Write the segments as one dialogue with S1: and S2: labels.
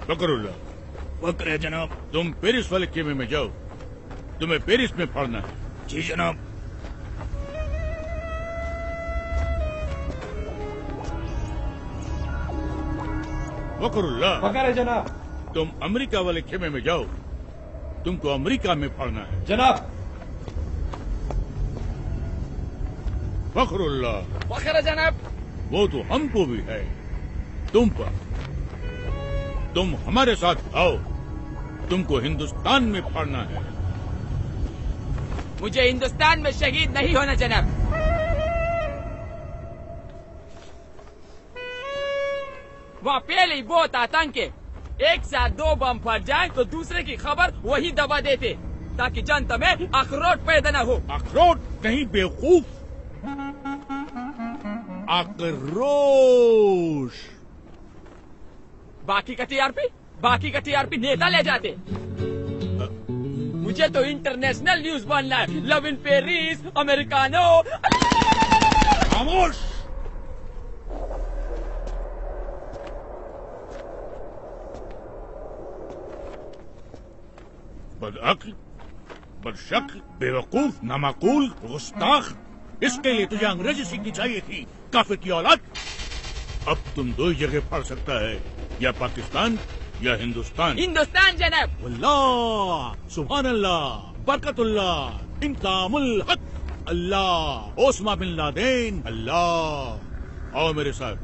S1: फकरुल्लाह,
S2: बकर है जनाब।
S1: तुम पेरिस वाले खेमे में जाओ, तुम्हें पेरिस में पढ़ना है।
S2: जी जनाब।
S1: फकरुल्लाह,
S3: बकर है जनाब।
S1: तुम अमेरिका वाले खेमे में जाओ, तुमको अमेरिका में पढ़ना है।
S3: जनाब।
S1: फखरुल्लाह,
S4: बकर है जनाब।
S1: वो तो हमको भी है, तुम पर। तुम हमारे साथ आओ, तुमको हिंदुस्तान में पढ़ना है।
S4: मुझे हिंदुस्तान में शहीद नहीं होना जनाब। वहाँ पहले ही बहुत आतंक है। एक साथ 2 बम फट जाए तो दूसरे की खबर वही दबा देते, ताकि जनता में अखरोट पैदा न हो।
S1: अखरोट नहीं बेवकूफ, आक्रोश।
S4: बाकी का टीआरपी नेता ले जाते। मुझे तो इंटरनेशनल न्यूज बनना है। Love in Paris, americano.
S1: खामोश। बदअक्ल, बदशक्ल, बेवकूफ, नामाकूल, गुस्ताख। इसके लिए तुझे अंग्रेजी सीखनी चाहिए थी, काफिर की औलाद। अब तुम 2 ही जगह पढ़ सकता है, या पाकिस्तान या हिंदुस्तान।
S4: हिंदुस्तान जनाब।
S1: अल्लाह, सुभान अल्लाह, बरकतुल्लाह, इंकामुल हक, अल्लाह, ओस्मा बिन लादेन, अल्लाह। आओ मेरे साथ।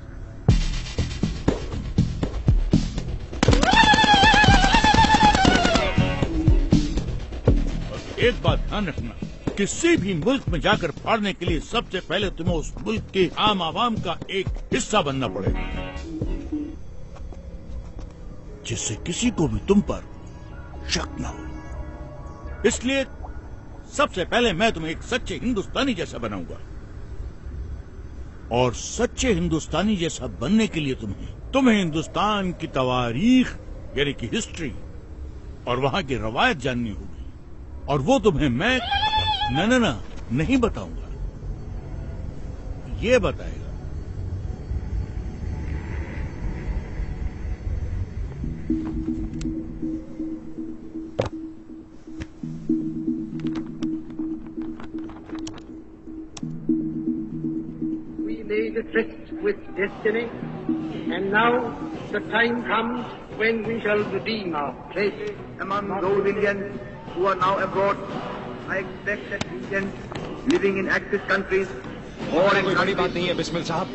S1: और एक बात ध्यान रखना, किसी भी मुल्क में जाकर पढ़ने के लिए सबसे पहले तुम्हें उस मुल्क के आम आवाम का एक हिस्सा बनना पड़ेगा, जिससे किसी को भी तुम पर शक न हो। इसलिए सबसे पहले मैं तुम्हें एक सच्चे हिंदुस्तानी जैसा बनाऊंगा, और सच्चे हिंदुस्तानी जैसा बनने के लिए तुम्हें हिंदुस्तान की तवारीख यानी कि हिस्ट्री और वहां की रवायत जाननी होगी, और वो तुम्हें मैं न नहीं बताऊंगा, ये बताएगा।
S5: made a tryst with destiny, and now the time comes when we shall redeem our place.
S6: Among those Indians who are now abroad, I expect that Indians living in Axis countries or in
S7: कोई बड़ी बात नहीं है बिस्मिल साहब।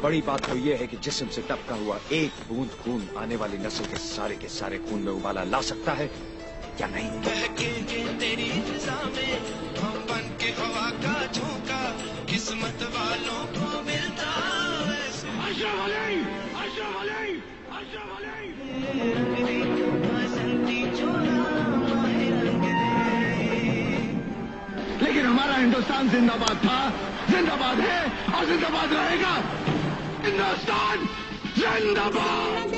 S7: बड़ी बात तो ये है कि जिस्म से टपका हुआ एक बूंद खून आने वाली नस्ल के सारे खून में उबाला ला सकता है या नहीं। तेरी में हम बन के हवा का झोंका, किस्मत वालों को मिलता
S6: लेकिन हमारा हिंदुस्तान जिंदाबाद था, जिंदाबाद है और जिंदाबाद रहेगा। हिंदुस्तान जिंदाबाद।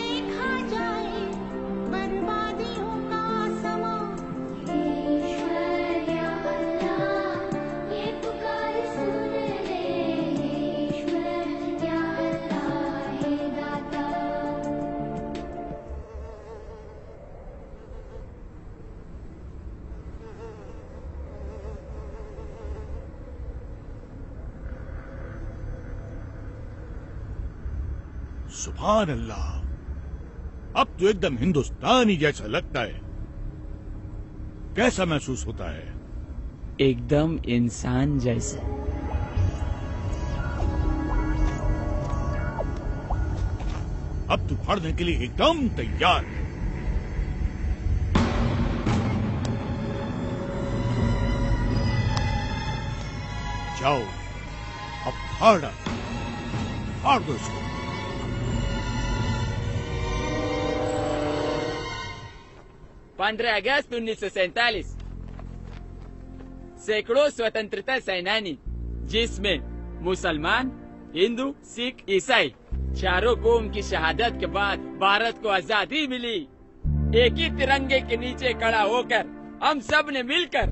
S1: सुभान अल्लाह, अब तो एकदम हिंदुस्तानी जैसा लगता है। कैसा महसूस होता है?
S4: एकदम इंसान जैसे।
S1: अब तू पढ़ने के लिए एकदम तैयार है। जाओ, अब फाड़ दो इसको।
S4: 15 अगस्त 1947 सैकड़ों स्वतंत्रता सेनानी, जिसमें मुसलमान, हिंदू, सिख, ईसाई चारों कौम की शहादत के बाद भारत को आजादी मिली। एक ही तिरंगे के नीचे खड़ा होकर हम सब ने मिलकर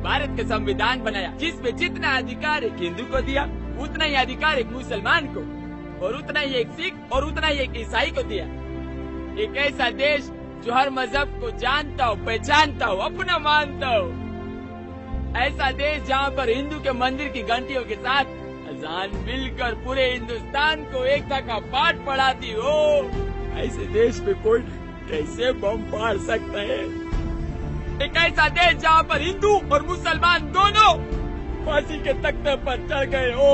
S4: भारत का संविधान बनाया, जिसमें जितना अधिकार एक हिंदू को दिया, उतना ही अधिकार एक मुसलमान को, और उतना ही एक सिख और उतना ही एक ईसाई को दिया। एक ऐसा देश जो हर मजहब को जानता हो, पहचानता हो, अपना मानता हो। ऐसा देश जहाँ पर हिंदू के मंदिर की घंटियों के साथ अजान मिलकर पूरे हिंदुस्तान को एकता का पाठ पढ़ाती हो। ऐसे देश पे कोई कैसे बम फाड़ सकता है? एक ऐसा देश जहाँ पर हिंदू और मुसलमान दोनों फांसी के तख्ते पर चढ़ गए हो,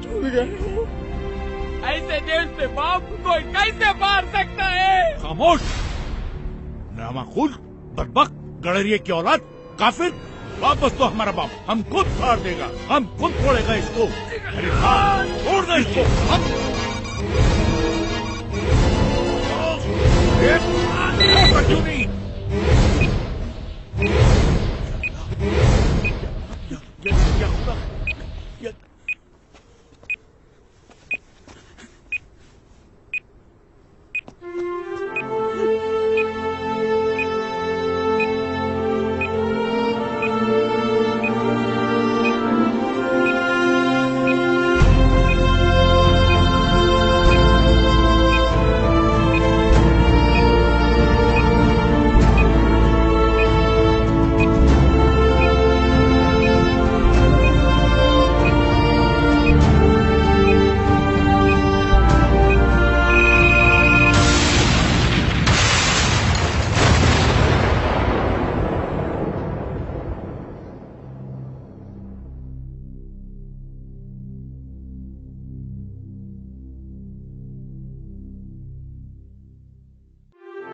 S4: चढ़ गए हो। ऐसे देश पे बम कोई कैसे मार सकता है?
S1: खामोश, नामाकुल, बदबक, गड़रिये की औलाद, काफिर, वापस तो हमारा बाप, हम खुद फाड़ देगा, हम खुद फोड़ेगा इसको। अरे हाँ, छोड़ दे इसको। क्यों नहीं?